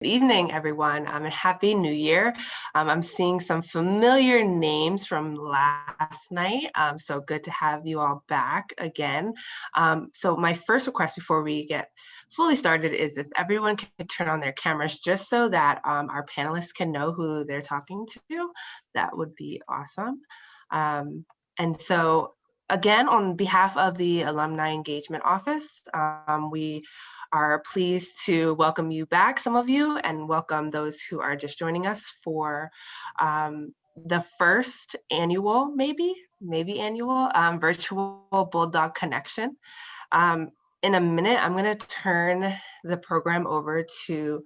evening, everyone, and Happy New Year. I'm seeing some familiar names from last night, so good to have you all back again. So my first request before we get fully started is if everyone could turn on their cameras just so that our panelists can know who they're talking to, that would be awesome. And so again, on behalf of the Alumni Engagement Office, we are pleased to welcome you back, some of you, and welcome those who are just joining us for the first annual, maybe annual virtual Bulldog Connection. In a minute, I'm going to turn the program over to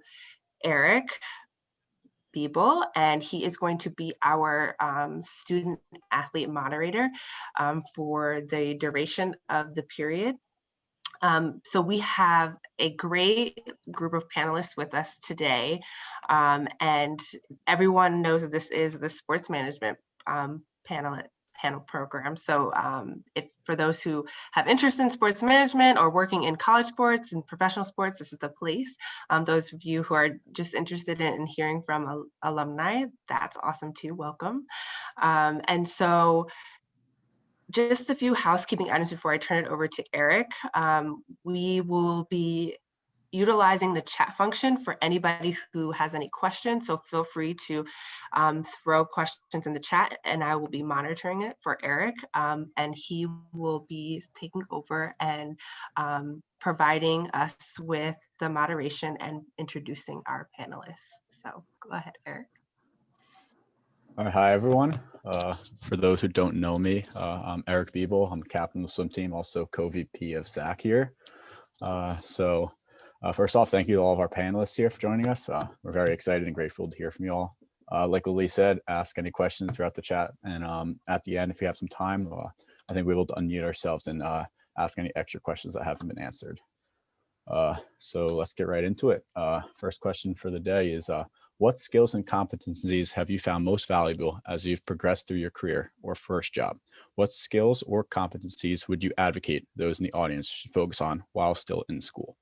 Eric Biebel, and he is going to be our student athlete moderator for the duration of the period. So we have a great group of panelists with us today, and everyone knows that this is the sports management panel program. So if for those who have interest in sports management or working in college sports and professional sports, this is the place. Those of you who are just interested in hearing from alumni, that's awesome too, welcome. And so just a few housekeeping items before I turn it over to Eric. We will be utilizing the chat function for anybody who has any questions. So feel free to throw questions in the chat and I will be monitoring it for Eric. And he will be taking over and providing us with the moderation and introducing our panelists. So go ahead, Eric. All right, hi everyone. For those who don't know me, I'm Eric Biebel. I'm the captain of the swim team, also co-VP of SAC here. First off, thank you to all of our panelists here for joining us. We're very excited and grateful to hear from you all. Like Lily said, ask any questions throughout the chat, and at the end, if you have some time, I think we'll be able to unmute ourselves and ask any extra questions that haven't been answered. So let's get right into it. First question for the day is, what skills and competencies have you found most valuable as you've progressed through your career or first job? What skills or competencies would you advocate those in the audience should focus on while still in school?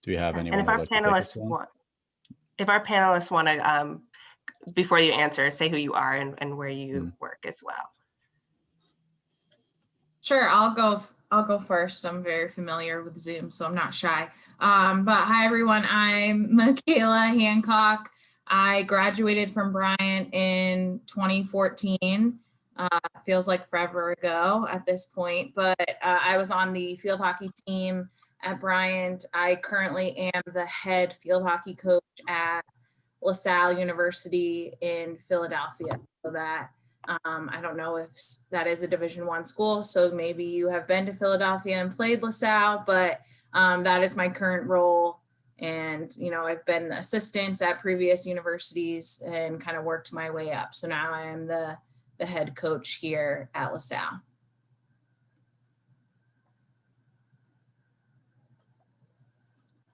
Do you have anyone? And if our panelists want to, before you answer, say who you are and where you work as well. Sure, I'll go first. I'm very familiar with Zoom, so I'm not shy. But hi, everyone. I'm MaKayla Hancock. I graduated from Bryant in 2014. Feels like forever ago at this point, but I was on the field hockey team at Bryant. I currently am the head field hockey coach at LaSalle University in Philadelphia. So that I don't know if that is a Division I school, so maybe you have been to Philadelphia and played LaSalle, but that is my current role. And, you know, I've been assistants at previous universities and kind of worked my way up. So now I am the head coach here at LaSalle.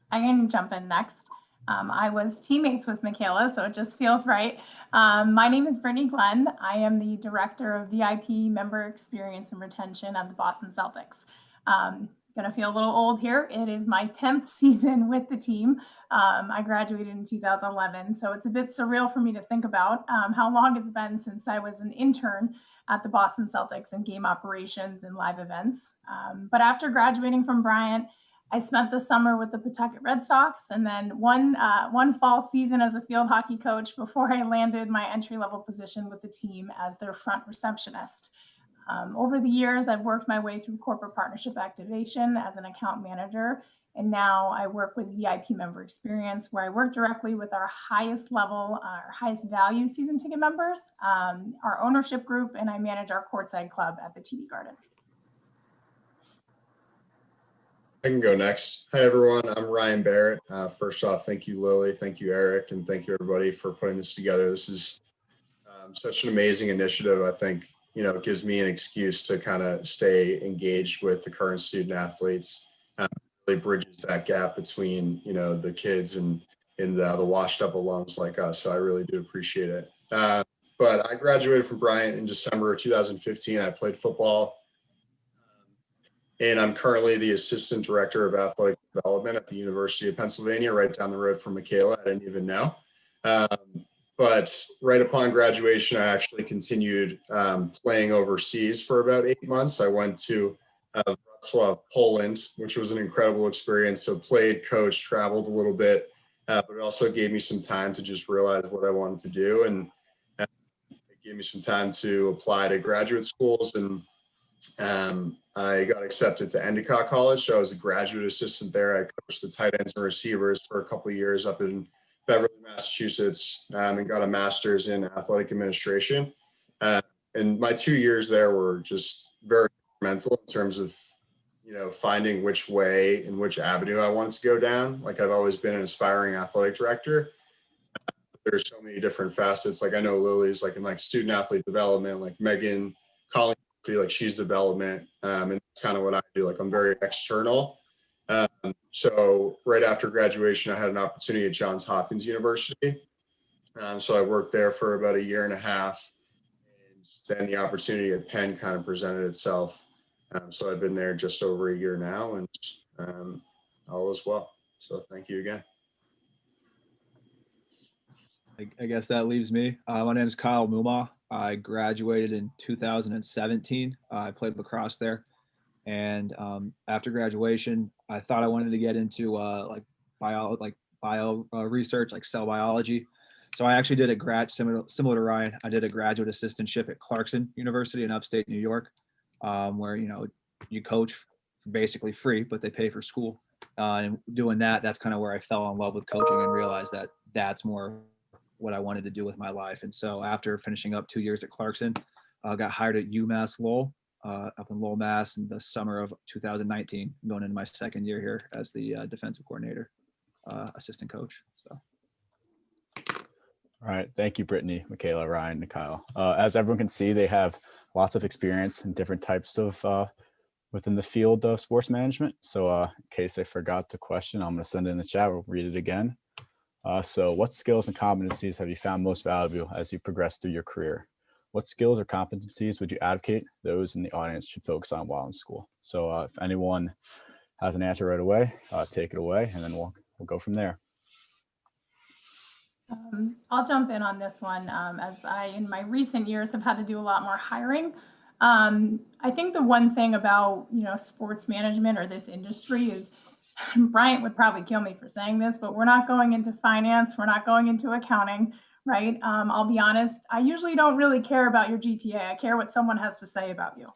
I can jump in next. I was teammates with MaKayla, so it just feels right. My name is Brittany Glenn. I am the Director of VIP Member Experience and Retention at the Boston Celtics. Gonna feel a little old here. It is my 10th season with the team. I graduated in 2011, so it's a bit surreal for me to think about how long it's been since I was an intern at the Boston Celtics in game operations and live events. But after graduating from Bryant, I spent the summer with the Pawtucket Red Sox and then one fall season as a field hockey coach before I landed my entry-level position with the team as their front receptionist. Over the years, I've worked my way through corporate partnership activation as an account manager, and now I work with VIP Member Experience, where I work directly with our highest level, our highest value season ticket members, our ownership group, and I manage our courtside club at the TD Garden. I can go next. Hi, everyone. I'm Ryan Barrett. First off, thank you, Lily. Thank you, Eric. And thank you, everybody, for putting this together. This is such an amazing initiative. I think, you know, it gives me an excuse to kind of stay engaged with the current student athletes. Really bridges that gap between, you know, the kids and the washed up alums like us. So I really do appreciate it. But I graduated from Bryant in December of 2015. I played football And I'm currently the Assistant Director of Athletic Development at the University of Pennsylvania, right down the road from MaKayla. I didn't even know. But right upon graduation, I actually continued playing overseas for about 8 months. I went to Wrocław, Poland, which was an incredible experience. So played, coached, traveled a little bit, but it also gave me some time to just realize what I wanted to do. And it gave me some time to apply to graduate schools. And I got accepted to Hancock College. So I was a graduate assistant there. I coached the tight ends and receivers for a couple of years up in Beverly, Massachusetts, and got a master's in athletic administration. And my 2 years there were just very mental in terms of, finding which way and which avenue I wanted to go down. Like I've always been an aspiring athletic director. There's so many different facets. Like I know Lily's like in like student athlete development, like Megan, Colleen, like she's development. And that's kind of what I do. Like I'm very external. So right after graduation, I had an opportunity at Johns Hopkins University. So I worked there for about 1.5 years. And then the opportunity at Penn kind of presented itself. So I've been there just over 1 year now, and all is well. So thank you again. I guess that leaves me. My name is Kyle Mummau. I graduated in 2017. I played lacrosse there. And after graduation, I thought I wanted to get into bio research, like cell biology. So I actually did a similar to Ryan. I did a graduate assistantship at Clarkson University in upstate New York, where you coach basically free, but they pay for school. And doing that's kind of where I fell in love with coaching and realized that that's more what I wanted to do with my life. And so after finishing up 2 years at Clarkson, I got hired at UMass Lowell, up in Lowell, Mass, in the summer of 2019, going into my second year here as the defensive coordinator, assistant coach. So. All right. Thank you, Brittany, MaKayla, Ryan, and Kyle. As everyone can see, they have lots of experience in different types of within the field of sports management. So in case they forgot the question, I'm going to send it in the chat. We'll read it again. So what skills and competencies have you found most valuable as you progress through your career? What skills or competencies would you advocate those in the audience should focus on while in school? So if anyone has an answer right away, take it away, and then we'll go from there. I'll jump in on this one, as I, in my recent years, have had to do a lot more hiring. I think the one thing about, sports management or this industry is, Bryant would probably kill me for saying this, but we're not going into finance. We're not going into accounting, right? I'll be honest. I usually don't really care about your GPA. I care what someone has to say about you.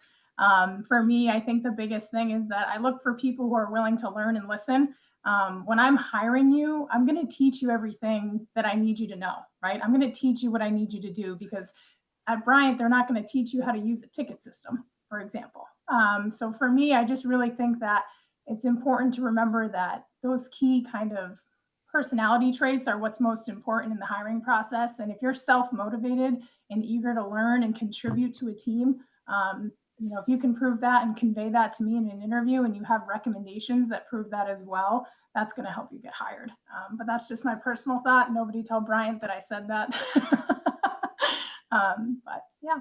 For me, I think the biggest thing is that I look for people who are willing to learn and listen. When I'm hiring you, I'm going to teach you everything that I need you to know, right? I'm going to teach you what I need you to do, because at Bryant, they're not going to teach you how to use a ticket system, for example. So for me, I just really think that it's important to remember that those key kind of personality traits are what's most important in the hiring process. And if you're self-motivated and eager to learn and contribute to a team, if you can prove that and convey that to me in an interview, and you have recommendations that prove that as well, that's going to help you get hired. But that's just my personal thought. Nobody tell Bryant that I said that. But yeah.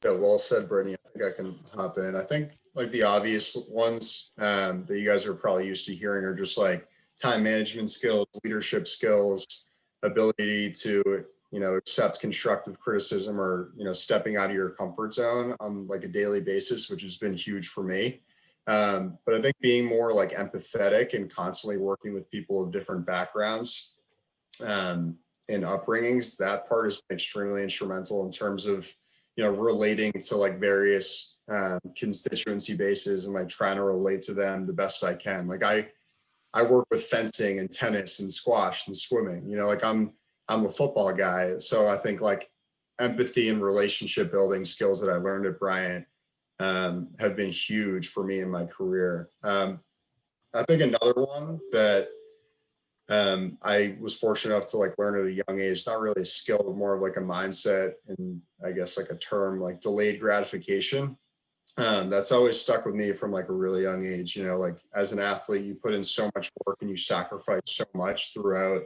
Yeah, well said, Brittany. I think I can hop in. I think like the obvious ones that you guys are probably used to hearing are just like time management skills, leadership skills, ability to accept constructive criticism, or stepping out of your comfort zone on like a daily basis, which has been huge for me. But I think being more like empathetic and constantly working with people of different backgrounds and upbringings, that part has been extremely instrumental in terms of relating to like various constituency bases and like trying to relate to them the best I can. Like I work with fencing and tennis and squash and swimming. Like I'm a football guy, so I think like empathy and relationship building skills that I learned at Bryant have been huge for me in my career. I think another one that I was fortunate enough to like learn at a young age, not really a skill, but more of like a mindset, and I guess like a term, like delayed gratification. That's always stuck with me from like a really young age. Like as an athlete, you put in so much work and you sacrifice so much throughout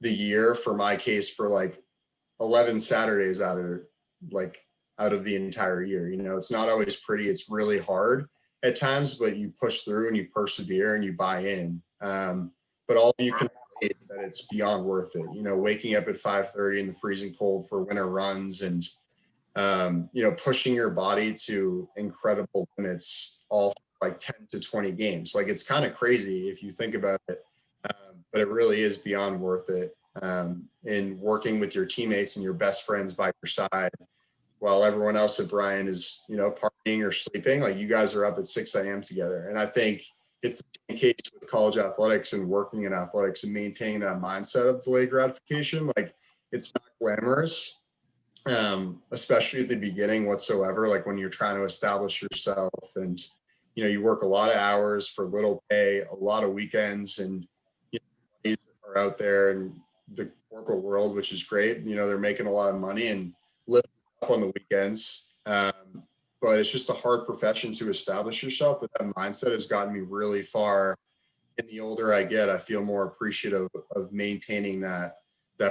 the year. For my case, for like 11 Saturdays out of like out of the entire year. You know, it's not always pretty. It's really hard at times, but you push through and you persevere and you buy in. But all you can say is that it's beyond worth it. You know, waking up at 5:30 in the freezing cold for winter runs and, you know, pushing your body to incredible limits, all for like 10 to 20 games. Like, it's kind of crazy if you think about it, but it really is beyond worth it. And working with your teammates and your best friends by your side, while everyone else at Bryan is, you know, partying or sleeping, like, you guys are up at 6 a.m. together. And I think it's the same case with college athletics and working in athletics and maintaining that mindset of delayed gratification. Like, it's not glamorous, especially at the beginning whatsoever. Like, when you're trying to establish yourself and, you know, you work a lot of hours for little pay, a lot of weekends, and, you know, are out there in the corporate world, which is great. You know, they're making a lot of money and living up on the weekends. But it's just a hard profession to establish yourself. But that mindset has gotten me really far. And the older I get, I feel more appreciative of maintaining that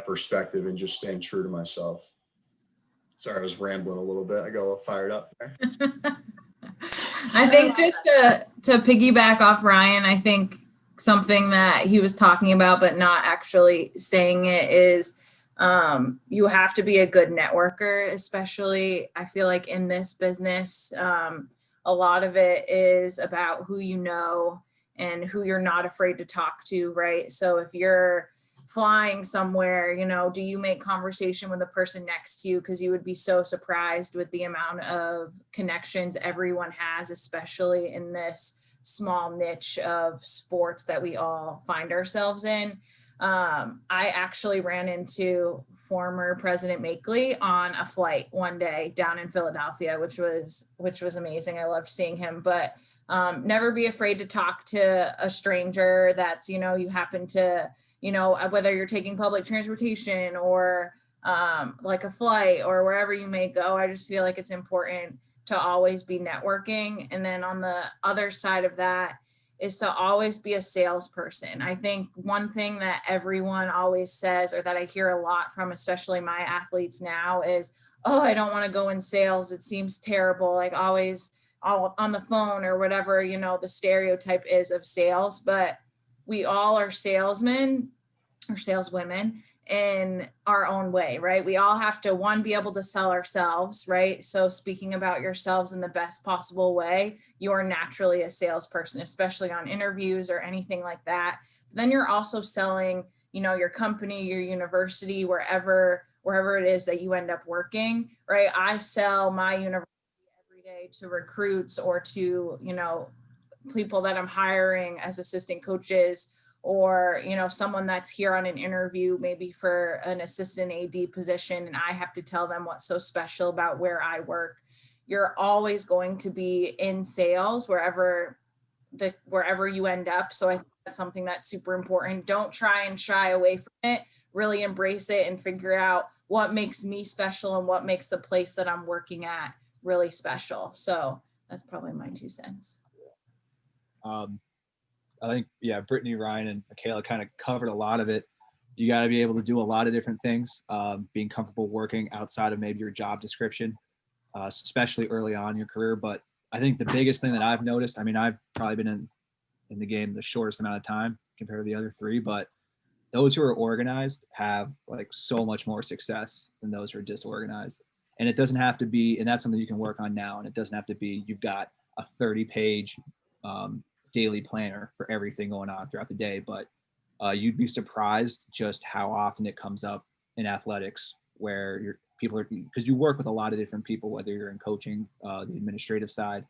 perspective and just staying true to myself. Sorry, I was rambling a little bit. I got a little fired up there. I think just to piggyback off Ryan, I think something that he was talking about but not actually saying it is you have to be a good networker, especially I feel like in this business. A lot of it is about who you know and who you're not afraid to talk to, right? So if you're flying somewhere, you know, do you make conversation with the person next to you? Because you would be so surprised with the amount of connections everyone has, especially in this small niche of sports that we all find ourselves in. I actually ran into former President MaKayla on a flight one day down in Philadelphia, which was amazing. I loved seeing him, but never be afraid to talk to a stranger that's, you know, you happen to, you know, whether you're taking public transportation or like a flight or wherever you may go. I just feel like it's important to always be networking. And then on the other side of that is to always be a salesperson. I think one thing that everyone always says, or that I hear a lot from, especially my athletes now, is, oh, I don't want to go in sales. It seems terrible. Like, always all on the phone or whatever, you know, the stereotype is of sales. But we all are salesmen or saleswomen in our own way, right? We all have to, one, be able to sell ourselves, right? So speaking about yourselves in the best possible way, you're naturally a salesperson, especially on interviews or anything like that. Then you're also selling, you know, your company, your university, wherever it is that you end up working, right? I sell my university every day to recruits or to, you know, people that I'm hiring as assistant coaches, or, you know, someone that's here on an interview, maybe for an assistant AD position, and I have to tell them what's so special about where I work. You're always going to be in sales wherever you end up. So I think that's something that's super important. Don't try and shy away from it. Really embrace it and figure out what makes me special and what makes the place that I'm working at really special. So that's probably my 2 cents. I think, yeah, Brittany, Ryan, and MaKayla kind of covered a lot of it. You got to be able to do a lot of different things, being comfortable working outside of maybe your job description, especially early on in your career. But I think the biggest thing that I've noticed, I mean, I've probably been in the game the shortest amount of time compared to the other three, but those who are organized have like so much more success than those who are disorganized. And it doesn't have to be, and that's something you can work on now. And it doesn't have to be, you've got a 30-page daily planner for everything going on throughout the day, but you'd be surprised just how often it comes up in athletics where people are, because you work with a lot of different people, whether you're in coaching, the administrative side,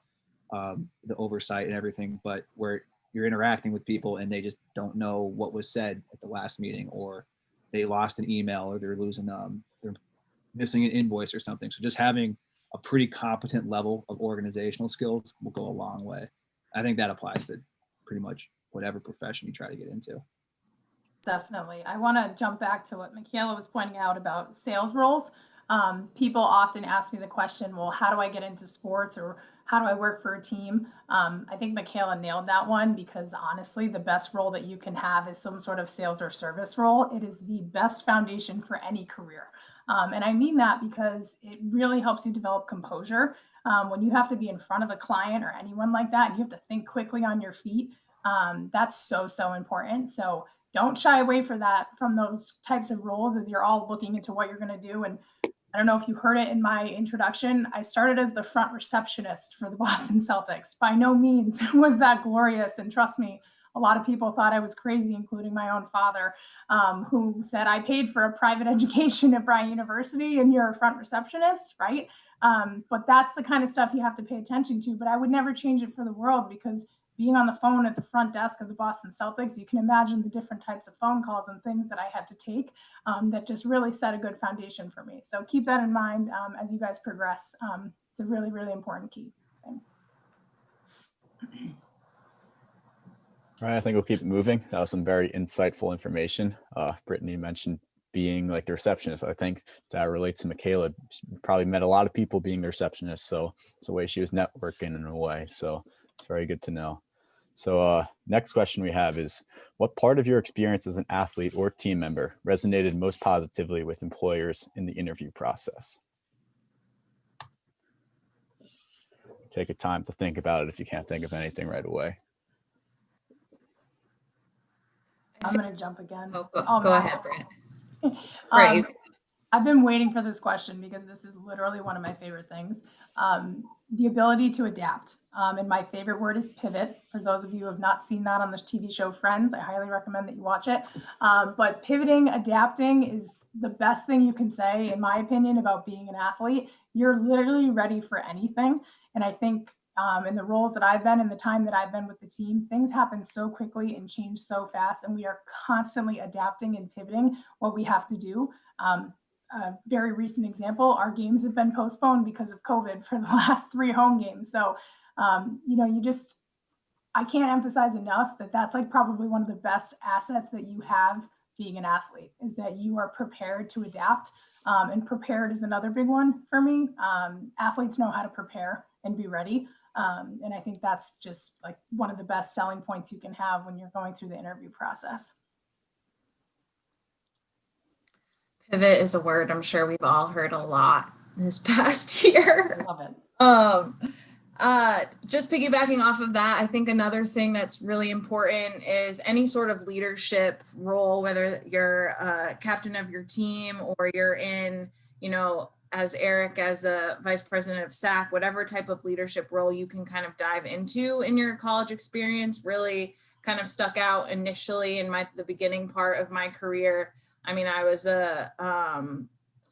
the oversight and everything, but where you're interacting with people and they just don't know what was said at the last meeting, or they lost an email, or they're missing an invoice or something. So just having a pretty competent level of organizational skills will go a long way. I think that applies to pretty much whatever profession you try to get into. Definitely. I want to jump back to what MaKayla was pointing out about sales roles. People often ask me the question, well, how do I get into sports, or how do I work for a team? I think MaKayla nailed that one, because honestly, the best role that you can have is some sort of sales or service role. It is the best foundation for any career. And I mean that because it really helps you develop composure. When you have to be in front of a client or anyone like that, and you have to think quickly on your feet, that's so important. So don't shy away from those types of roles as you're all looking into what you're going to do. And I don't know if you heard it in my introduction, I started as the front receptionist for the Boston Celtics. By no means was that glorious. And trust me, a lot of people thought I was crazy, including my own father, who said, I paid for a private education at Bryant University and you're a front receptionist, right? But that's the kind of stuff you have to pay attention to. But I would never change it for the world, because being on the phone at the front desk of the Boston Celtics, you can imagine the different types of phone calls and things that I had to take that just really set a good foundation for me. So keep that in mind as you guys progress. It's a really, really important key thing. All right, I think we'll keep it moving. That was some very insightful information. Brittany mentioned being like the receptionist. I think that relates to MaKayla. She probably met a lot of people being the receptionist. So it's the way she was networking in a way. So it's very good to know. So next question we have is, what part of your experience as an athlete or team member resonated most positively with employers in the interview process? Take a time to think about it if you can't think of anything right away. I'm going to jump again. Go ahead, Brett. I've been waiting for this question because this is literally one of my favorite things. The ability to adapt. And my favorite word is pivot. For those of you who have not seen that on the TV show Friends, I highly recommend that you watch it. But pivoting, adapting is the best thing you can say, in my opinion, about being an athlete. You're literally ready for anything. And I think in the roles that I've been, in the time that I've been with the team, things happen so quickly and change so fast. And we are constantly adapting and pivoting what we have to do. A very recent example, our games have been postponed because of COVID for the last 3 home games. So, I can't emphasize enough that that's like probably one of the best assets that you have being an athlete, is that you are prepared to adapt. And prepared is another big one for me. Athletes know how to prepare and be ready. And I think that's just like one of the best selling points you can have when you're going through the interview process. Pivot is a word I'm sure we've all heard a lot this past year. Love it. Just piggybacking off of that, I think another thing that's really important is any sort of leadership role, whether you're a captain of your team or you're in, as Eric, as a vice president of SAC, whatever type of leadership role you can kind of dive into in your college experience, really kind of stuck out initially in the beginning part of my career. I mean, I was a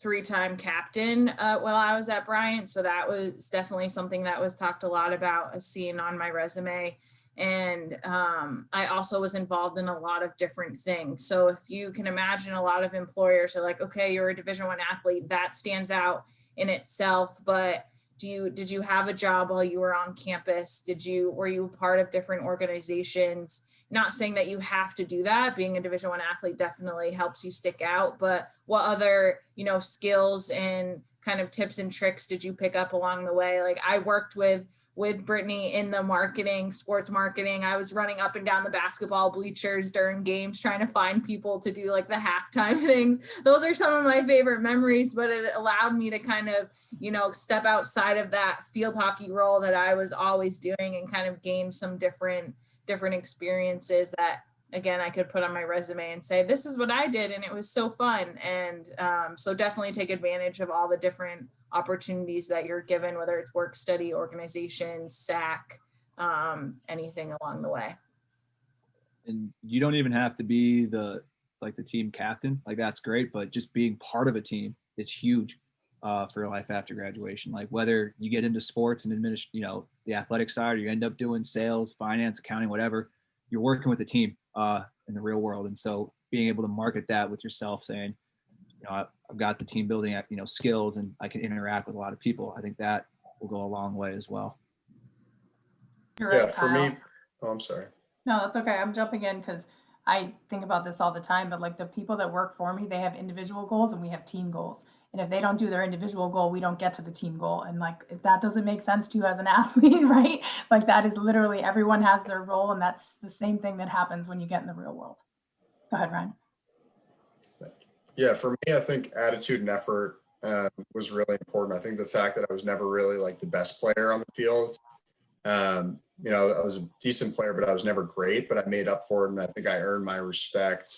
3-time captain while I was at Bryant. So that was definitely something that was talked a lot about, as seen on my resume. And I also was involved in a lot of different things. So if you can imagine, a lot of employers are like, okay, you're a Division I athlete, that stands out in itself. But did you have a job while you were on campus? Were you part of different organizations? Not saying that you have to do that. Being a Division I athlete definitely helps you stick out, but what other, skills and kind of tips and tricks did you pick up along the way? Like, I worked with Brittany in the sports marketing. I was running up and down the basketball bleachers during games, trying to find people to do like the halftime things. Those are some of my favorite memories, but it allowed me to kind of, step outside of that field hockey role that I was always doing and kind of gain some different experiences that, again, I could put on my resume and say, this is what I did, and it was so fun. And so definitely take advantage of all the different opportunities that you're given, whether it's work study, organizations, SAC, anything along the way. And you don't even have to be the team captain. Like, that's great, but just being part of a team is huge for life after graduation. Like, whether you get into sports and the athletic side, or you end up doing sales, finance, accounting, whatever, you're working with a team in the real world. And so being able to market that with yourself, saying, I've got the team building, skills, and I can interact with a lot of people, I think that will go a long way as well. You're right, for Kyle. me, I'm sorry. No, that's okay. I'm jumping in because I think about this all the time, but like the people that work for me, they have individual goals and we have team goals. And if they don't do their individual goal, we don't get to the team goal. And like, if that doesn't make sense to you as an athlete, right? Like, that is literally, everyone has their role. And that's the same thing that happens when you get in the real world. Go ahead, Ryan. Yeah, for me, I think attitude and effort was really important. I think the fact that I was never really like the best player on the field. I was a decent player, but I was never great, but I made up for it. And I think I earned my respect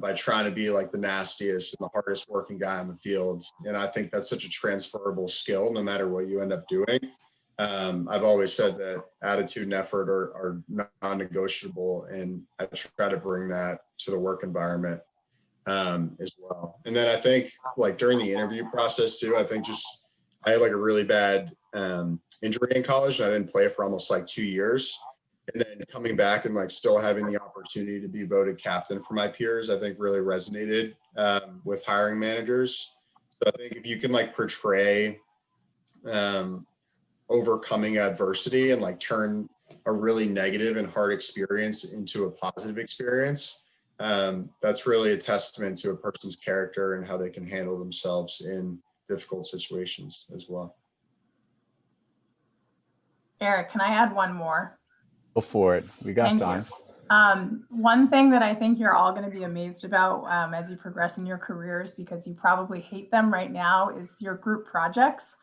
by trying to be like the nastiest and the hardest working guy on the field. And I think that's such a transferable skill, no matter what you end up doing. I've always said that attitude and effort are non-negotiable, and I try to bring that to the work environment as well. And then I think like during the interview process too, I think just I had like a really bad injury in college, and I didn't play for almost like 2 years. And then coming back and like still having the opportunity to be voted captain for my peers, I think really resonated with hiring managers. So I think if you can like portray overcoming adversity and like turn a really negative and hard experience into a positive experience, that's really a testament to a person's character and how they can handle themselves in difficult situations as well. Eric, can I add one more? Go for it. We got Thank time. you. One thing that I think you're all going to be amazed about as you progress in your careers, because you probably hate them right now, is your group projects,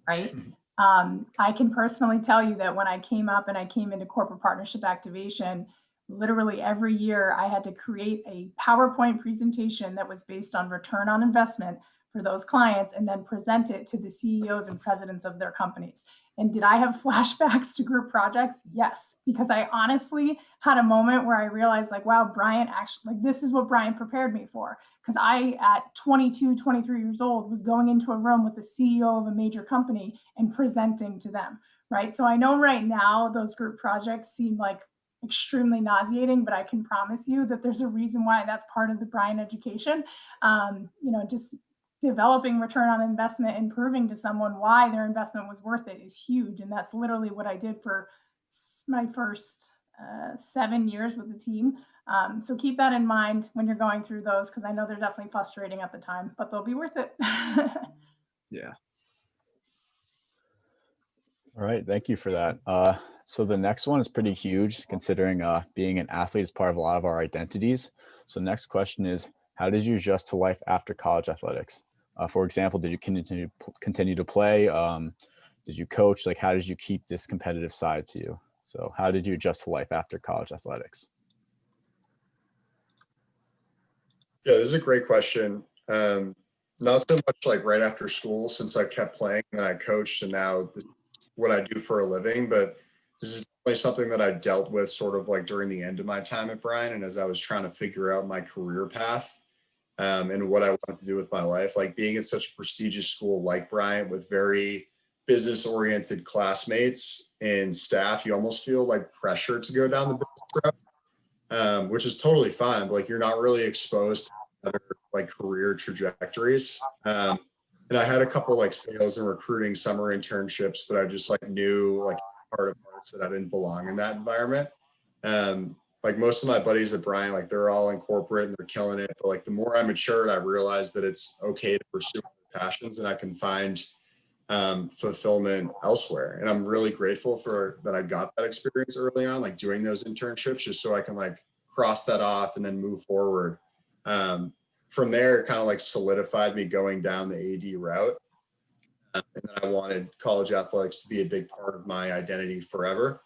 right? I can personally tell you that when I came up and I came into corporate partnership activation, literally every year I had to create a PowerPoint presentation that was based on return on investment for those clients and then present it to the CEOs and presidents of their companies. And did I have flashbacks to group projects? Yes, because I honestly had a moment where I realized like, wow, Brian actually, like this is what Brian prepared me for. Because I, at 22, 23 years old, was going into a room with the CEO of a major company and presenting to them, right? So I know right now those group projects seem like extremely nauseating, but I can promise you that there's a reason why that's part of the Brian education. Just developing return on investment and proving to someone why their investment was worth it is huge. And that's literally what I did for my first 7 years with the team. So keep that in mind when you're going through those, because I know they're definitely frustrating at the time, but they'll be worth it. Yeah. All right, thank you for that. So the next one is pretty huge, considering being an athlete is part of a lot of our identities. So next question is, how did you adjust to life after college athletics? For example, did you continue to play? Did you coach? Like, how did you keep this competitive side to you? So how did you adjust to life after college athletics? Yeah, this is a great question. Not so much like right after school, since I kept playing and I coached and now this is what I do for a living, but this is definitely something that I dealt with sort of like during the end of my time at Bryan. And as I was trying to figure out my career path and what I wanted to do with my life, like being at such a prestigious school like Bryan with very business oriented classmates and staff, you almost feel like pressure to go down the business route, which is totally fine. But like you're not really exposed to other like career trajectories. And I had a couple like sales and recruiting summer internships, but I just like knew like part of parts that I didn't belong in that environment. Like most of my buddies at Bryan, like they're all in corporate and they're killing it. But like the more I matured, I realized that it's okay to pursue passions and I can find fulfillment elsewhere. And I'm really grateful for that. I got that experience early on, like doing those internships, just so I can like cross that off and then move forward. From there, it kind of like solidified me going down the AD route. And then I wanted college athletics to be a big part of my identity forever.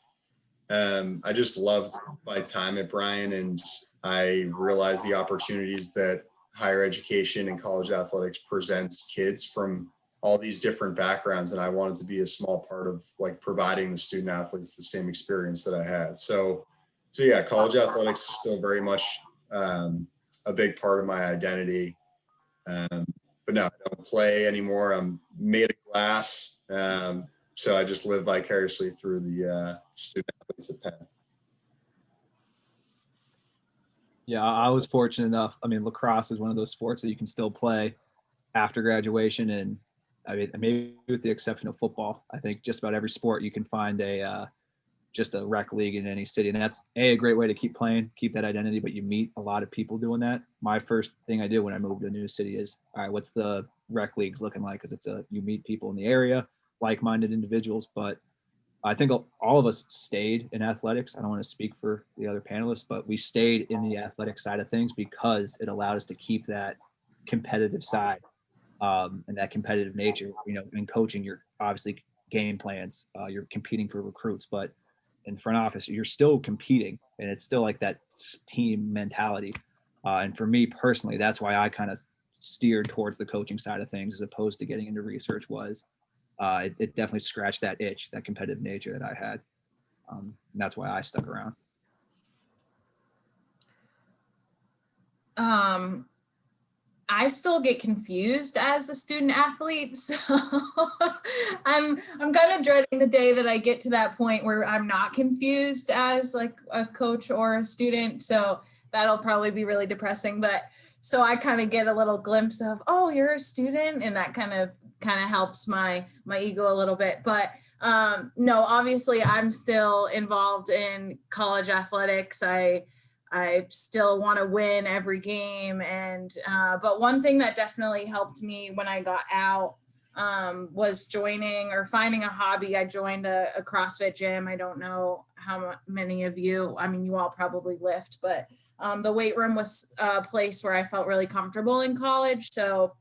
I just loved my time at Bryan, and I realized the opportunities that higher education and college athletics presents kids from all these different backgrounds. And I wanted to be a small part of like providing the student athletes the same experience that I had. So yeah, college athletics is still very much a big part of my identity. But no, I don't play anymore. I'm made of glass. So I just live vicariously through the student athletes at Penn. Yeah, I was fortunate enough. I mean, lacrosse is one of those sports that you can still play after graduation. And I mean, maybe with the exception of football, I think just about every sport you can find just a rec league in any city. And that's a great way to keep playing, keep that identity, but you meet a lot of people doing that. My first thing I did when I moved to a new city is, all right, what's the rec leagues looking like? Because you meet people in the area, like-minded individuals. But I think all of us stayed in athletics. I don't want to speak for the other panelists, but we stayed in the athletic side of things because it allowed us to keep that competitive side and that competitive nature. You know, in coaching, you're obviously game plans, you're competing for recruits, but in front office, you're still competing, and it's still like that team mentality. And for me personally, that's why I kind of steered towards the coaching side of things as opposed to getting into research. Was it definitely scratched that itch, that competitive nature that I had. And that's why I stuck around. I still get confused as a student athlete, so I'm kind of dreading the day that I get to that point where I'm not confused as like a coach or a student. So that'll probably be really depressing. But so I kind of get a little glimpse of, oh, you're a student, and that kind of helps my ego a little bit. But no, obviously I'm still involved in college athletics. I still want to win every game. And, but one thing that definitely helped me when I got out was joining or finding a hobby. I joined a CrossFit gym. I don't know how many of you, I mean, you all probably lift, but the weight room was a place where I felt really comfortable in college. So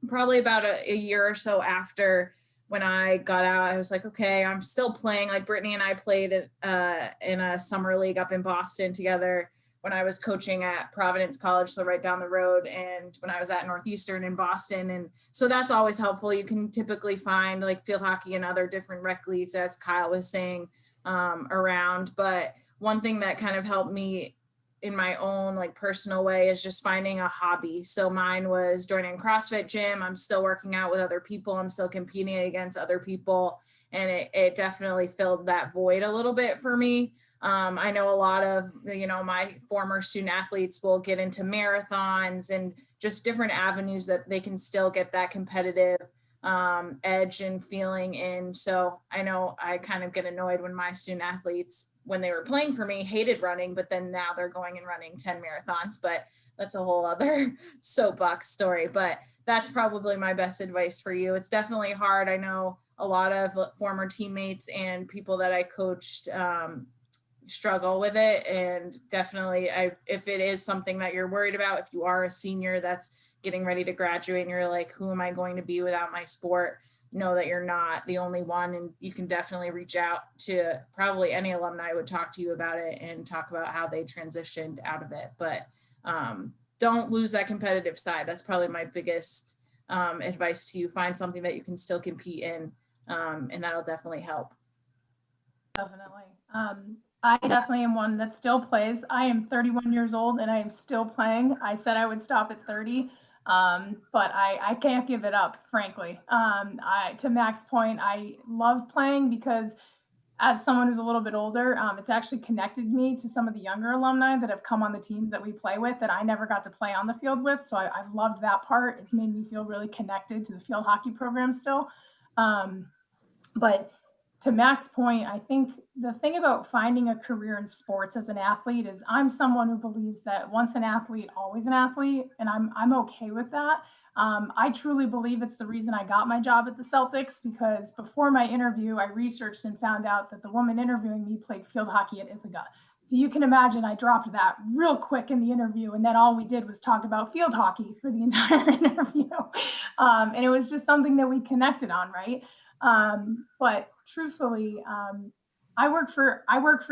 probably about a year or so after when I got out, I was like, okay, I'm still playing. Like Brittany and I played in a summer league up in Boston together when I was coaching at Providence College, so right down the road, and when I was at Northeastern in Boston. And so that's always helpful. You can typically find like field hockey and other different rec leagues, as Kyle was saying, around. But one thing that kind of helped me in my own like personal way is just finding a hobby. So mine was joining a CrossFit gym. I'm still working out with other people. I'm still competing against other people. And it definitely filled that void a little bit for me. I know a lot of, my former student athletes will get into marathons and just different avenues that they can still get that competitive edge and feeling in. So I know I kind of get annoyed when my student athletes, when they were playing for me, hated running, but then now they're going and running 10 marathons, but that's a whole other soapbox story. But that's probably my best advice for you. It's definitely hard. I know a lot of former teammates and people that I coached struggle with it, and definitely if it is something that you're worried about, if you are a senior that's getting ready to graduate and you're like, who am I going to be without my sport, know that you're not the only one, and you can definitely reach out to probably any alumni would talk to you about it and talk about how they transitioned out of it. But don't lose that competitive side. That's probably my biggest advice to you. Find something that you can still compete in, and that'll definitely help. Definitely. I definitely am one that still plays. I am 31 years old and I am still playing. I said I would stop at 30, but I can't give it up, frankly. To Mac's point, I love playing because as someone who's a little bit older, it's actually connected me to some of the younger alumni that have come on the teams that we play with that I never got to play on the field with. So I've loved that part. It's made me feel really connected to the field hockey program still. But to Mac's point, I think the thing about finding a career in sports as an athlete is I'm someone who believes that once an athlete, always an athlete, and I'm okay with that. I truly believe it's the reason I got my job at the Celtics, because before my interview, I researched and found out that the woman interviewing me played field hockey at Ithaca. So you can imagine I dropped that real quick in the interview, and then all we did was talk about field hockey for the entire interview. And it was just something that we connected on, right? But truthfully, I work for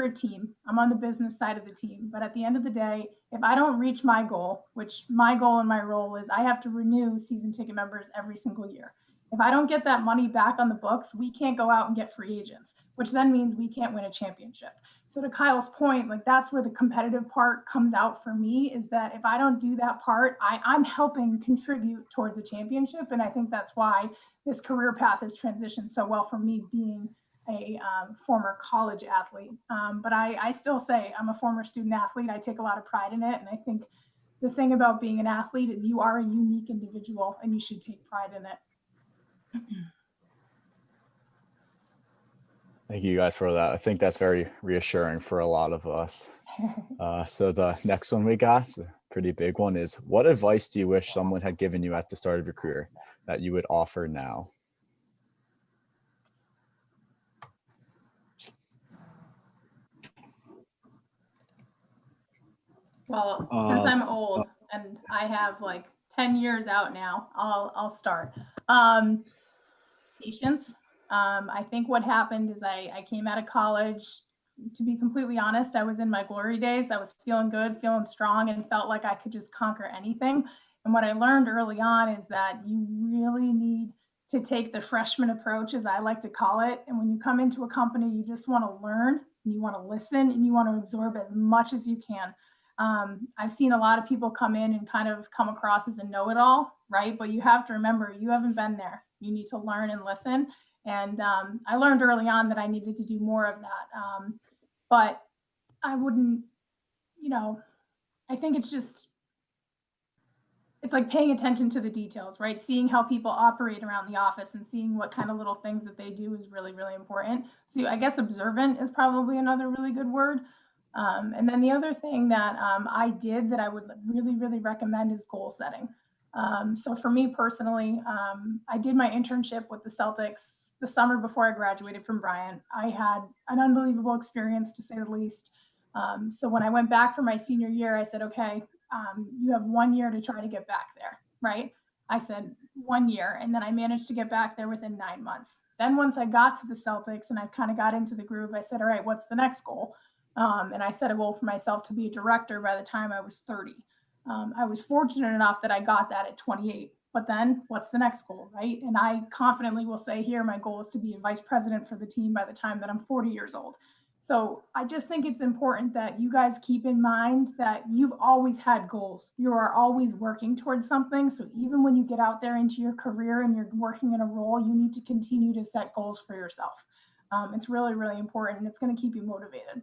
a team. I'm on the business side of the team. But at the end of the day, if I don't reach my goal, which my goal and my role is I have to renew season ticket members every single year. If I don't get that money back on the books, we can't go out and get free agents, which then means we can't win a championship. So to Kyle's point, like that's where the competitive part comes out for me, is that if I don't do that part, I'm helping contribute towards a championship. And I think that's why this career path has transitioned so well for me, being a former college athlete. But I still say I'm a former student athlete. I take a lot of pride in it. And I think the thing about being an athlete is you are a unique individual and you should take pride in it. Thank you guys for that. I think that's very reassuring for a lot of us. So the next one we got, it's a pretty big one, is what advice do you wish someone had given you at the start of your career that you would offer now? Well, since I'm old and I have like 10 years out now, I'll start. Patience. I think what happened is I came out of college. To be completely honest, I was in my glory days. I was feeling good, feeling strong, and felt like I could just conquer anything. And what I learned early on is that you really need to take the freshman approach, as I like to call it. And when you come into a company, you just want to learn, and you want to listen, and you want to absorb as much as you can. I've seen a lot of people come in and kind of come across as a know-it-all, right? But you have to remember, you haven't been there. You need to learn and listen. And I learned early on that I needed to do more of that. But I wouldn't, I think it's like paying attention to the details, right? Seeing how people operate around the office and seeing what kind of little things that they do is really, really important. So I guess observant is probably another really good word. And then the other thing that I did that I would really, really recommend is goal setting. So for me personally, I did my internship with the Celtics the summer before I graduated from Bryant. I had an unbelievable experience, to say the least. So when I went back for my senior year, I said, okay, you have 1 year to try to get back there, right? I said 1 year, and then I managed to get back there within 9 months. Then once I got to the Celtics and I kind of got into the groove, I said, all right, what's the next goal? And I set a goal for myself to be a director by the time I was 30. I was fortunate enough that I got that at 28, but then what's the next goal, right? And I confidently will say here, my goal is to be a vice president for the team by the time that I'm 40 years old. So I just think it's important that you guys keep in mind that you've always had goals. You are always working towards something. So even when you get out there into your career and you're working in a role, you need to continue to set goals for yourself. It's really, really important, and it's going to keep you motivated.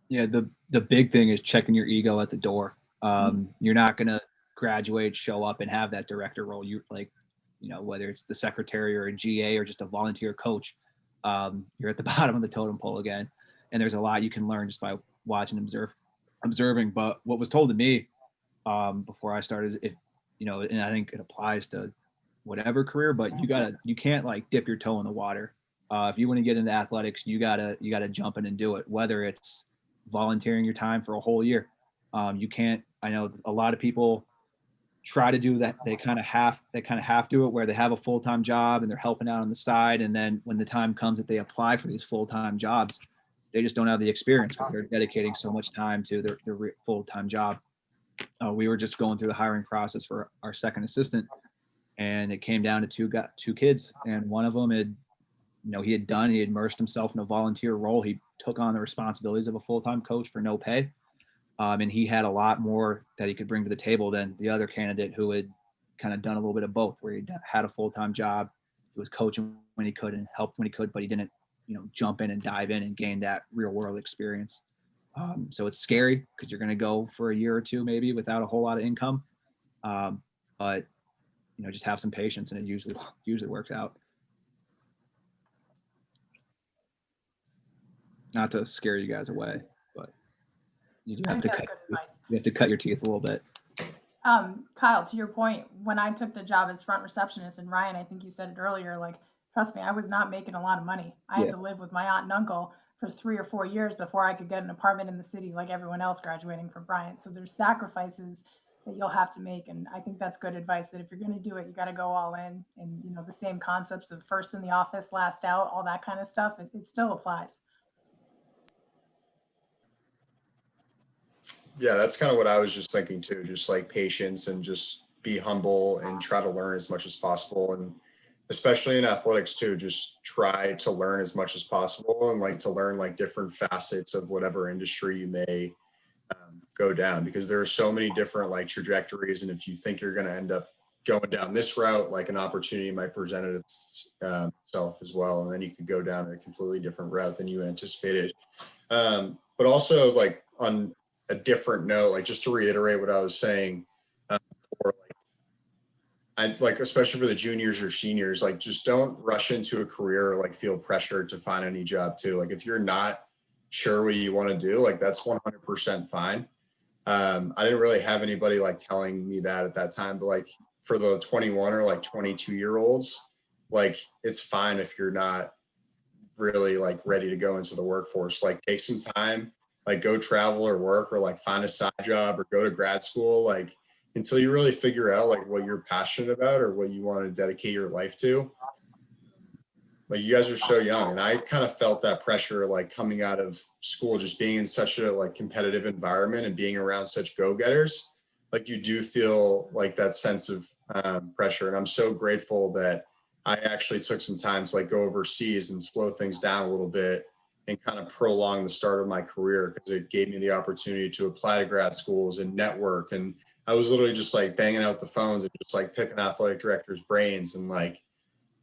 Yeah, the big thing is checking your ego at the door. You're not going to graduate, show up, and have that director role. You whether it's the secretary or a GA or just a volunteer coach, you're at the bottom of the totem pole again. And there's a lot you can learn just by watching, observing. But what was told to me before I started is and I think it applies to whatever career, but you can't like dip your toe in the water. If you want to get into athletics, you gotta jump in and do it, whether it's volunteering your time for a whole year. You can't. I know a lot of people try to do that. They kind of have to it where they have a full-time job and they're helping out on the side, and then when the time comes that they apply for these full-time jobs, they just don't have the experience because they're dedicating so much time to their full-time job. We were just going through the hiring process for our second assistant, and it came down to two kids, and one of them he had immersed himself in a volunteer role. He took on the responsibilities of a full-time coach for no pay. And he had a lot more that he could bring to the table than the other candidate who had kind of done a little bit of both, where he had a full-time job, he was coaching when he could and helped when he could, but he didn't, jump in and dive in and gain that real world experience. So it's scary because you're going to go for a year or two, maybe without a whole lot of income. But just have some patience, and it usually works out. Not to scare you guys away, but you have to cut your teeth a little bit. Kyle, to your point, when I took the job as front receptionist, and Ryan, I think you said it earlier, like, trust me, I was not making a lot of money. I had to live with my aunt and uncle for 3 or 4 years before I could get an apartment in the city like everyone else graduating from Bryant. So there's sacrifices that you'll have to make. And I think that's good advice, that if you're going to do it, you got to go all in. And, the same concepts of first in the office, last out, all that kind of stuff, it still applies. Yeah, that's kind of what I was just thinking too, just like patience and just be humble and try to learn as much as possible. And especially in athletics too, just try to learn as much as possible and like to learn like different facets of whatever industry you may go down, because there are so many different like trajectories. And if you think you're going to end up going down this route, like an opportunity might present itself as well. And then you could go down a completely different route than you anticipated. But also like on a different note, like just to reiterate what I was saying, especially for the juniors or seniors, like just don't rush into a career or like feel pressured to find any job too. Like if you're not sure what you want to do, like that's 100% fine. I didn't really have anybody like telling me that at that time, but like for the 21 or like 22-year-olds, like it's fine if you're not really like ready to go into the workforce. Like take some time, like go travel or work or like find a side job or go to grad school, like until you really figure out like what you're passionate about or what you want to dedicate your life to. Like you guys are so young, and I kind of felt that pressure like coming out of school, just being in such a like competitive environment and being around such go-getters. Like you do feel like that sense of pressure, and I'm so grateful that I actually took some time to like go overseas and slow things down a little bit and kind of prolong the start of my career, because it gave me the opportunity to apply to grad schools and network. And I was literally just like banging out the phones and just like picking athletic directors' brains. And like,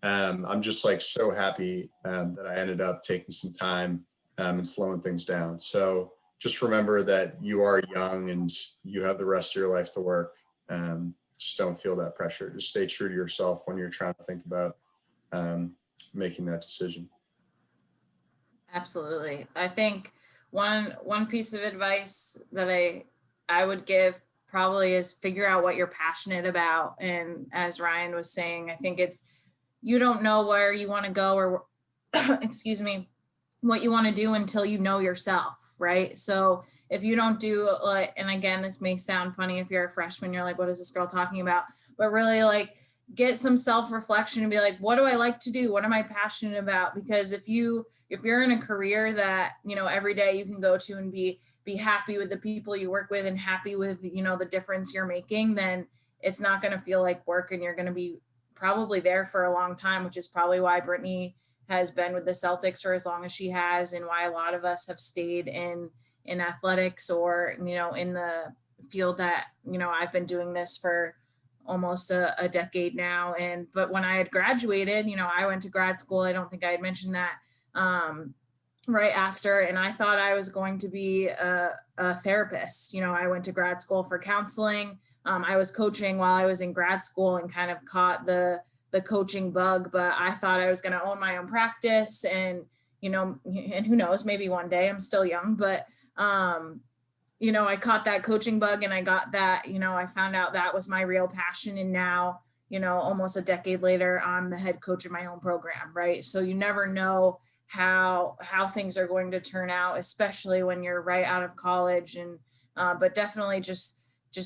I'm just like so happy that I ended up taking some time and slowing things down. So just remember that you are young and you have the rest of your life to work. Just don't feel that pressure. Just stay true to yourself when you're trying to think about making that decision. Absolutely. I think one piece of advice that I would give probably is figure out what you're passionate about. And as Ryan was saying, I think you don't know where you want to go or excuse me, what you want to do until you know yourself, right? So if you don't do like, and again, this may sound funny if you're a freshman, you're like, what is this girl talking about? But really like get some self-reflection and be like, what do I like to do? What am I passionate about? Because if you're in a career that, you know, every day you can go to and be happy with the people you work with and happy with, you know, the difference you're making, then it's not going to feel like work, and you're going to be probably there for a long time, which is probably why Brittany has been with the Celtics for as long as she has, and why a lot of us have stayed in athletics or, you know, in the field that, you know, I've been doing this for almost a decade now. But when I had graduated, you know, I went to grad school. I don't think I had mentioned that right after, and I thought I was going to be a therapist. You know, I went to grad school for counseling. I was coaching while I was in grad school and kind of caught the coaching bug, but I thought I was going to own my own practice, and, you know, and who knows, maybe one day. I'm still young, but, you know, I caught that coaching bug, and I got that, you know, I found out that was my real passion. And now, you know, almost a decade later, I'm the head coach of my own program, right? So you never know how things are going to turn out, especially when you're right out of college. And, but definitely just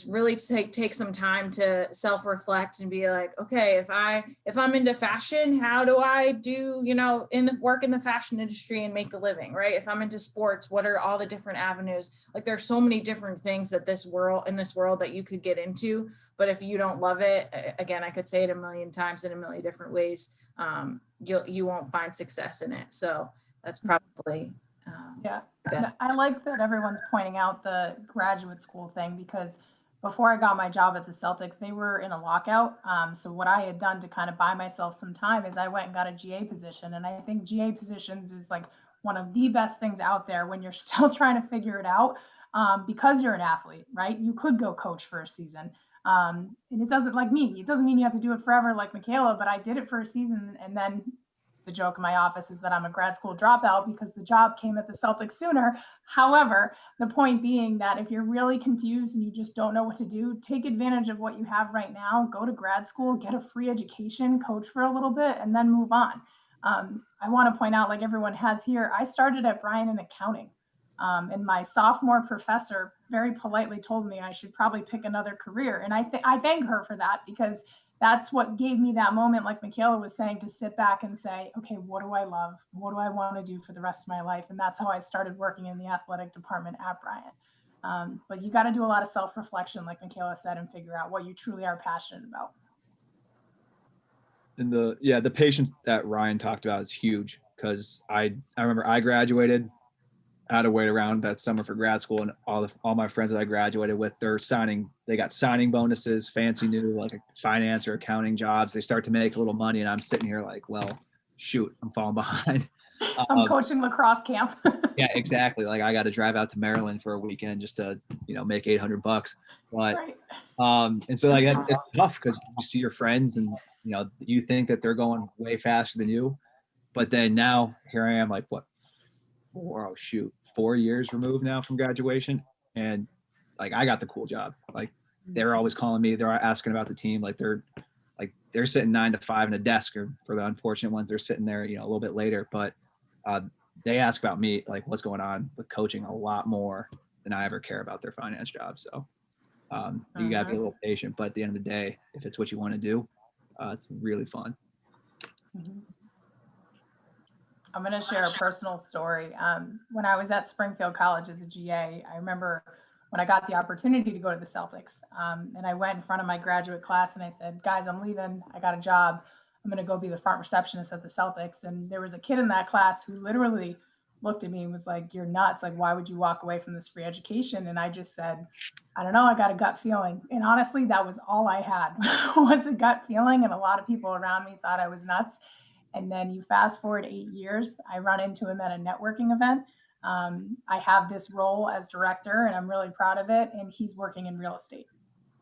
really take some time to self-reflect and be like, okay, if I'm into fashion, how do I do, you know, work in the fashion industry and make a living, right? If I'm into sports, what are all the different avenues? Like there's so many different things that in this world that you could get into, but if you don't love it, again, I could say it a million times in a million different ways, you won't find success in it. So that's probably Yeah, best. I like that everyone's pointing out the graduate school thing, because before I got my job at the Celtics, they were in a lockout. So what I had done to kind of buy myself some time is I went and got a GA position. And I think GA positions is like one of the best things out there when you're still trying to figure it out, because you're an athlete, right? You could go coach for a season. And it doesn't, like me, it doesn't mean you have to do it forever like MaKayla, but I did it for a season. And then the joke in my office is that I'm a grad school dropout because the job came at the Celtics sooner. However, the point being that if you're really confused and you just don't know what to do, take advantage of what you have right now, go to grad school, get a free education, coach for a little bit, and then move on. I want to point out, like everyone has here, I started at Bryan in accounting. And my sophomore professor very politely told me I should probably pick another career. And I thank her for that, because that's what gave me that moment, like MaKayla was saying, to sit back and say, okay, what do I love? What do I want to do for the rest of my life? And that's how I started working in the athletic department at Bryan. But you got to do a lot of self-reflection, like MaKayla said, and figure out what you truly are passionate about. And the patience that Ryan talked about is huge, because I remember I graduated, I had to wait around that summer for grad school, and all my friends that I graduated with, they got signing bonuses, fancy new like finance or accounting jobs. They start to make a little money, and I'm sitting here like, well, shoot, I'm falling behind. I'm coaching lacrosse camp. Yeah, exactly. Like I got to drive out to Maryland for a weekend just to, you know, make $800. But Right. And so like it's tough, because you see your friends and, you know, you think that they're going way faster than you, but then now here I am, like what, 4 years removed now from graduation, and like I got the cool job. Like they're always calling me, they're asking about the team, like they're sitting 9 to 5 in a desk, or for the unfortunate ones, they're sitting there, you know, a little bit later. But they ask about me, like what's going on with coaching a lot more than I ever care about their finance job. So you gotta be a little patient, but at the end of the day, if it's what you want to do, it's really fun. I'm going to share a personal story. When I was at Springfield College as a GA, I remember when I got the opportunity to go to the Celtics, and I went in front of my graduate class and I said, guys, I'm leaving. I got a job. I'm going to go be the front receptionist at the Celtics. And there was a kid in that class who literally looked at me and was like, you're nuts. Like, why would you walk away from this free education? And I just said, I don't know. I got a gut feeling. And honestly, that was all I had was a gut feeling. And a lot of people around me thought I was nuts. And then you fast forward 8 years, I run into him at a networking event. I have this role as director and I'm really proud of it. And he's working in real estate.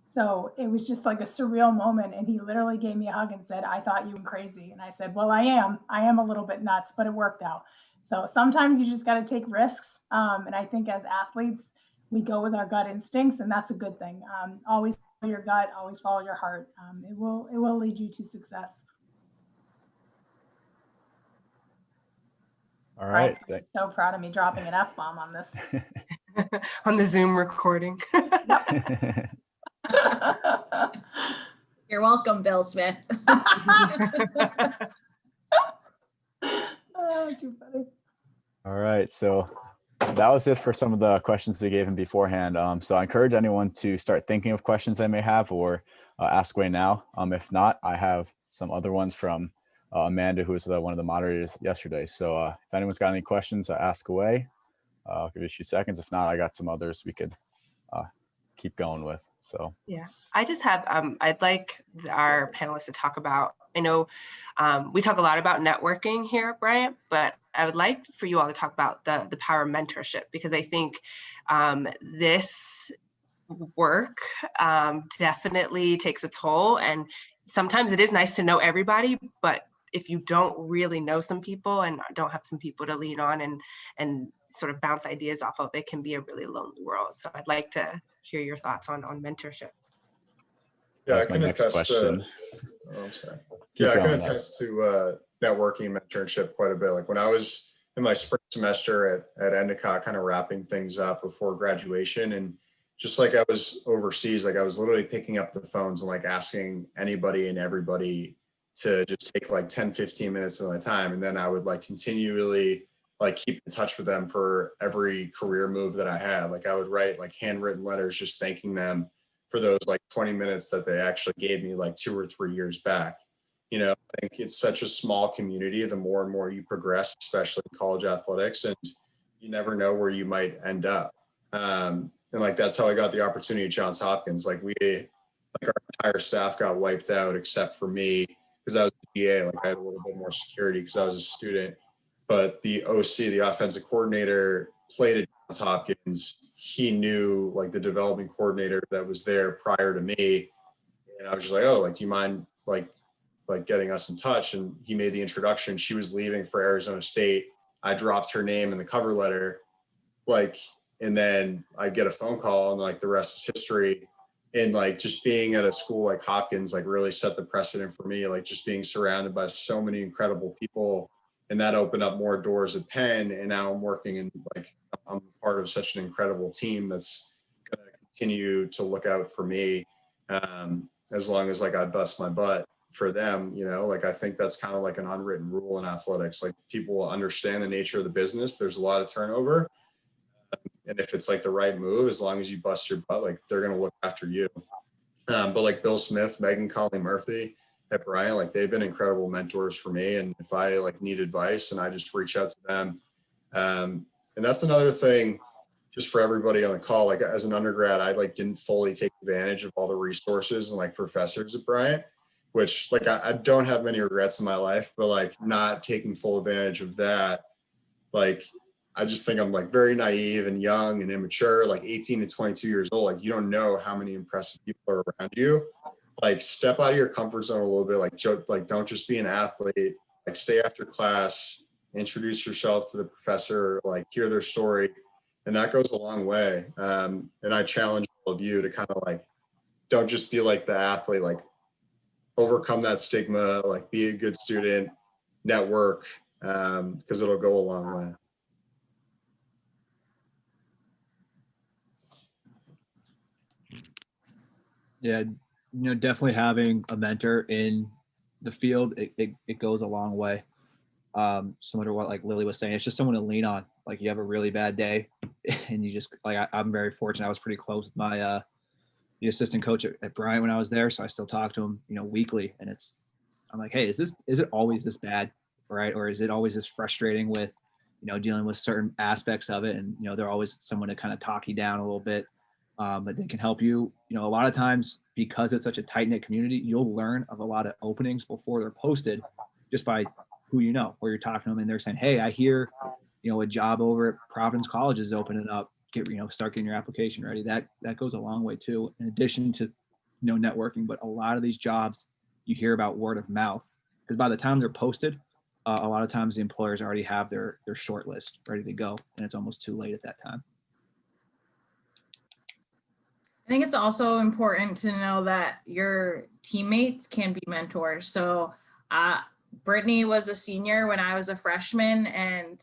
So it was just like a surreal moment. And he literally gave me a hug and said, I thought you were crazy. And I said, well, I am a little bit nuts, but it worked out. So sometimes you just got to take risks. And I think as athletes, we go with our gut instincts, and that's a good thing. Always follow your gut, always follow your heart. It will lead you to success. All right. Brian's so proud of me dropping an F-bomb on this. On the Zoom recording. You're welcome, Bill Smith. Oh, too funny. All right. So that was it for some of the questions we gave him beforehand. So I encourage anyone to start thinking of questions they may have or ask away now. If not, I have some other ones from Amanda, who was one of the moderators yesterday. So if anyone's got any questions, ask away. I'll give you a few seconds. If not, I got some others we could keep going with. So yeah, I just have, I'd like our panelists to talk about, I know we talk a lot about networking here at Bryant, but I would like for you all to talk about the power of mentorship, because I think this work definitely takes a toll, and sometimes it is nice to know everybody, but if you don't really know some people and don't have some people to lean on and sort of bounce ideas off of, it can be a really lonely world. So I'd like to hear your thoughts on mentorship. Yeah, that's my next question. I'm sorry. Yeah, I can attest to networking and mentorship quite a bit. Like when I was in my spring semester at Hancock, kind of wrapping things up before graduation, and just like I was overseas, like I was literally picking up the phones and like asking anybody and everybody to just take like 10, 15 minutes of my time. And then I would like continually like keep in touch with them for every career move that I had. Like I would write like handwritten letters, just thanking them for those like 20 minutes that they actually gave me like 2 or 3 years back. You know, I think it's such a small community. The more and more you progress, especially in college athletics, and you never know where you might end up. And like, that's how I got the opportunity at Johns Hopkins. Like our entire staff got wiped out except for me, because I was a DA. Like I had a little bit more security because I was a student. But the OC, the offensive coordinator, played at Johns Hopkins. He knew like the development coordinator that was there prior to me. And I was just like, oh, like, do you mind like getting us in touch? And he made the introduction. She was leaving for Arizona State. I dropped her name in the cover letter, like, and then I get a phone call, and like the rest is history. And like just being at a school like Hopkins, like really set the precedent for me, like just being surrounded by so many incredible people. And that opened up more doors at Penn. And now I'm working in like, I'm part of such an incredible team that's going to continue to look out for me as long as like I bust my butt for them. You know, like I think that's kind of like an unwritten rule in athletics. Like people will understand the nature of the business. There's a lot of turnover. And if it's like the right move, as long as you bust your butt, like they're going to look after you. But like Bill Smith, Megan Conley Murphy at Bryant, like they've been incredible mentors for me. And if I like need advice, and I just reach out to them. And that's another thing just for everybody on the call. Like as an undergrad, I like didn't fully take advantage of all the resources and like professors at Bryant, which like I don't have many regrets in my life, but like not taking full advantage of that. Like, I just think I'm like very naive and young and immature, like 18 to 22 years old. Like you don't know how many impressive people are around you. Like step out of your comfort zone a little bit. Like don't just be an athlete. Like stay after class, introduce yourself to the professor, like hear their story, and that goes a long way. And I challenge all of you to kind of like don't just be like the athlete. Like overcome that stigma. Like be a good student, network, because it'll go a long way. Yeah, definitely having a mentor in the field, it goes a long way. Similar to what like Lily was saying, it's just someone to lean on. Like you have a really bad day and you just like, I'm very fortunate. I was pretty close with my, the assistant coach at Bryant when I was there. So I still talk to him, weekly. And I'm like, hey, is it always this bad? Right. Or is it always this frustrating with, dealing with certain aspects of it? And, they're always someone to kind of talk you down a little bit. But they can help you, a lot of times because it's such a tight knit community, you'll learn of a lot of openings before they're posted just by who where you're talking to them and they're saying, hey, I hear, a job over at Providence College is opening up. Start getting your application ready. That goes a long way too, in addition to, networking. But a lot of these jobs you hear about word of mouth, because by the time they're posted, a lot of times the employers already have their short list ready to go, and it's almost too late at that time. I think it's also important to know that your teammates can be mentors. So Brittany was a senior when I was a freshman, and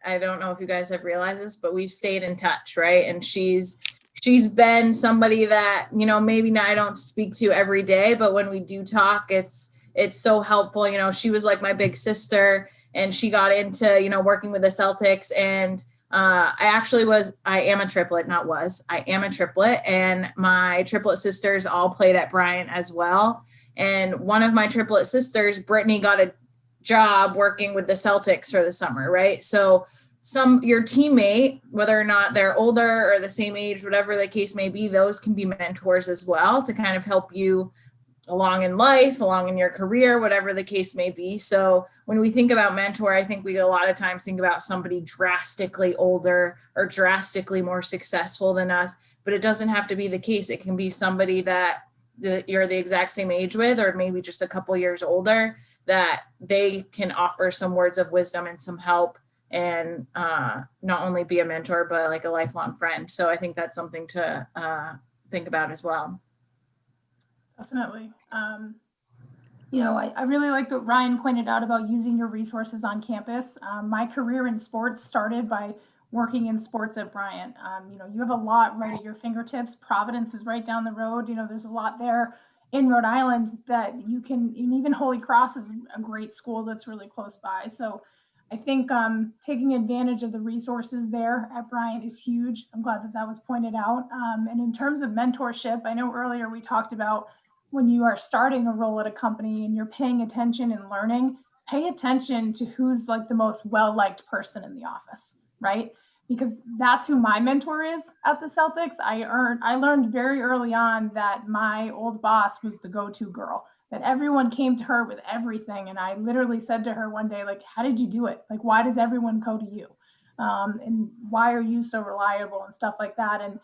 I don't know if you guys have realized this, but we've stayed in touch, right? And she's been somebody that, maybe I don't speak to every day, but when we do talk, it's so helpful. She was like my big sister, and she got into, working with the Celtics. And I am a triplet, and my triplet sisters all played at Bryant as well. And one of my triplet sisters, Brittany, got a job working with the Celtics for the summer, right? So your teammate, whether or not they're older or the same age, whatever the case may be, those can be mentors as well to kind of help you along in life, along in your career, whatever the case may be. So when we think about mentor, I think we a lot of times think about somebody drastically older or drastically more successful than us, but it doesn't have to be the case. It can be somebody that you're the exact same age with, or maybe just a couple years older, that they can offer some words of wisdom and some help, and not only be a mentor, but like a lifelong friend. So I think that's something to think about as well. Definitely. I really like what Ryan pointed out about using your resources on campus. My career in sports started by working in sports at Bryant. You have a lot right at your fingertips. Providence is right down the road. There's a lot there in Rhode Island that you can, and even Holy Cross is a great school that's really close by. So I think taking advantage of the resources there at Bryant is huge. I'm glad that was pointed out. And in terms of mentorship, I know earlier we talked about when you are starting a role at a company and you're paying attention and learning, pay attention to who's like the most well-liked person in the office, right? Because that's who my mentor is at the Celtics. I learned very early on that my old boss was the go-to girl, that everyone came to her with everything. And I literally said to her one day, like, how did you do it? Like, why does everyone go to you? And why are you so reliable and stuff like that? And,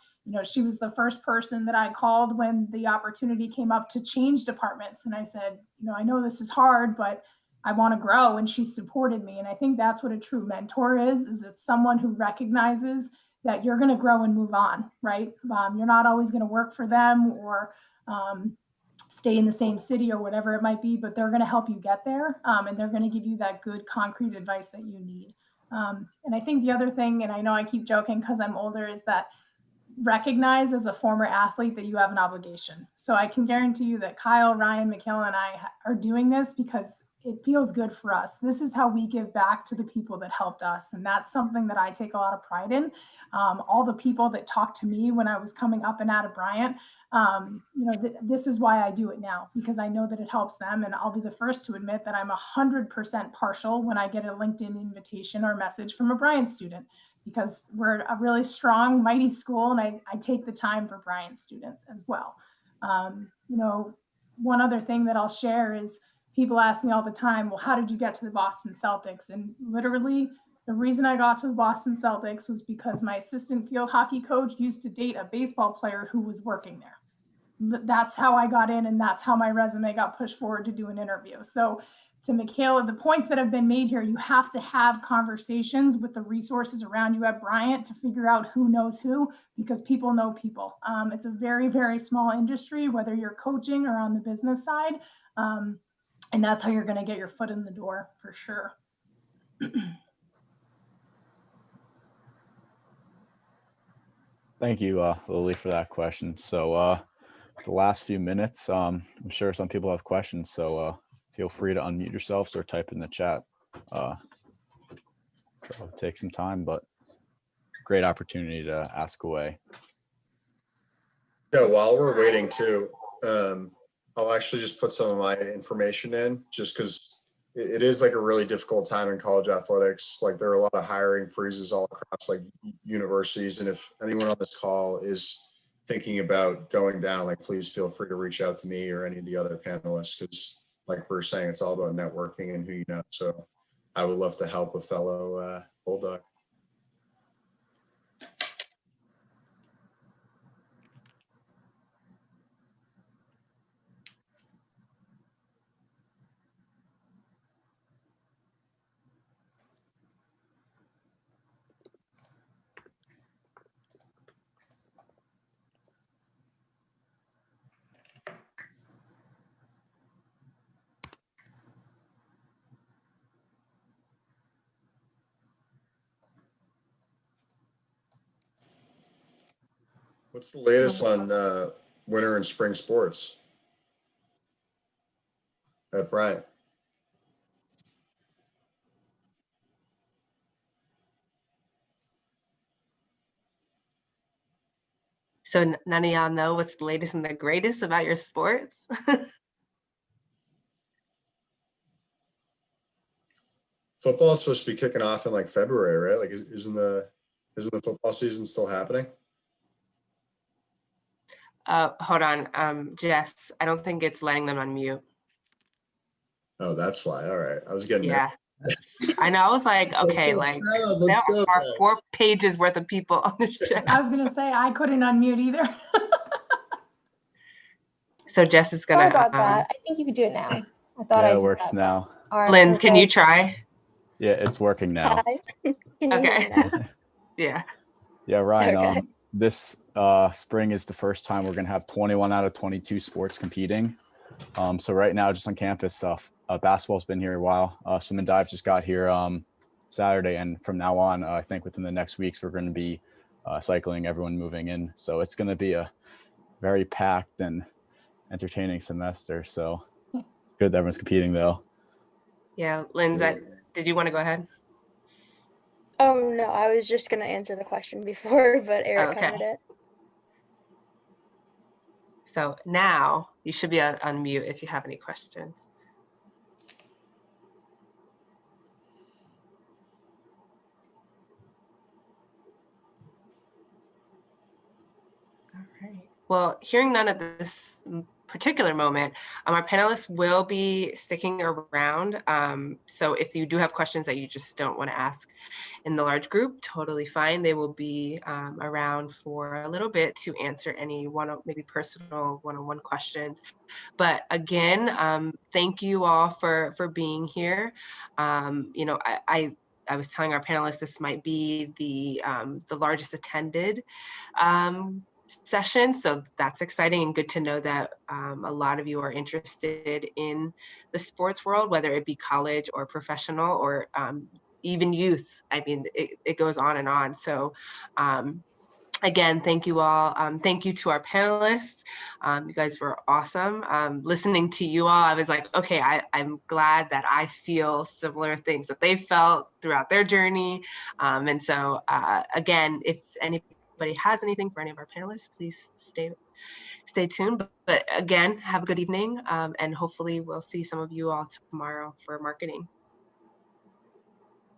she was the first person that I called when the opportunity came up to change departments. And I said, I know this is hard, but I want to grow. And she supported me. And I think that's what a true mentor is it's someone who recognizes that you're going to grow and move on, right? You're not always going to work for them or stay in the same city or whatever it might be, but they're going to help you get there. And they're going to give you that good concrete advice that you need. And I think the other thing, and I know I keep joking because I'm older, is that recognize as a former athlete that you have an obligation. So I can guarantee you that Kyle, Ryan, MaKayla, and I are doing this because it feels good for us. This is how we give back to the people that helped us. And that's something that I take a lot of pride in. All the people that talked to me when I was coming up and out of Bryant, this is why I do it now, because I know that it helps them. And I'll be the first to admit that I'm 100% partial when I get a LinkedIn invitation or message from a Bryant student, because we're a really strong, mighty school. And I take the time for Bryant students as well. One other thing that I'll share is people ask me all the time, well, how did you get to the Boston Celtics? And literally the reason I got to the Boston Celtics was because my assistant field hockey coach used to date a baseball player who was working there. That's how I got in, and that's how my resume got pushed forward to do an interview. So to MaKayla, the points that have been made here, you have to have conversations with the resources around you at Bryant to figure out who knows who, because people know people. It's a very, very small industry, whether you're coaching or on the business side. And that's how you're going to get your foot in the door for sure. Thank you, Lily, for that question. So the last few minutes. I'm sure some people have questions, so feel free to unmute yourselves or type in the chat. So it'll take some time, but great opportunity to ask away. Yeah, while we're waiting too, I'll actually just put some of my information in just because it is like a really difficult time in college athletics. Like there are a lot of hiring freezes all across like universities. And if anyone on this call is thinking about going down, like please feel free to reach out to me or any of the other panelists, because like we're saying, it's all about networking and who you know. So I would love to help a fellow Bulldog. What's the latest on winter and spring sports at Bryant? So none of y'all know what's the latest and the greatest about your sports? Football is supposed to be kicking off in like February, right? Like isn't the football season still happening? Hold on, Jess, I don't think it's letting them unmute. Oh, that's why. All right. I was getting Yeah. I know, I was like, okay, like let's there go. are 4 pages worth of people on the chat. I was gonna say I couldn't unmute either. So Jess is Sorry gonna, about that. I think you can do it now. I thought Yeah, I it did works that. now. All right, Linz, can you perfect. try? Yeah, it's working now. Hi. Can you hear Okay. me now? Yeah. Yeah, Ryan, Okay. this spring is the first time we're going to have 21 out of 22 sports competing. So right now, just on campus, basketball's been here a while. Swim and dive just got here Saturday. And from now on, I think within the next weeks, we're going to be cycling, everyone moving in. So it's going to be a very packed and entertaining semester. So good that everyone's competing, though. Yeah, Linz, did you want to go ahead? Oh, no, I was just going to answer the question before, but Eric covered it. So now you should be on mute if you have any questions. All right. Well, hearing none at this particular moment, our panelists will be sticking around. So if you do have questions that you just don't want to ask in the large group, totally fine. They will be around for a little bit to answer any maybe personal one-on-one questions. But again, thank you all for being here. You know, I was telling our panelists this might be the largest attended session, so that's exciting and good to know that a lot of you are interested in the sports world, whether it be college or professional or even youth. I mean, it goes on and on. So again, thank you all. Thank you to our panelists. You guys were awesome. Listening to you all, I was like, okay, I'm glad that I feel similar things that they felt throughout their journey. And so again, if anybody has anything for any of our panelists, please stay tuned. But again, have a good evening. And hopefully we'll see some of you all tomorrow for marketing.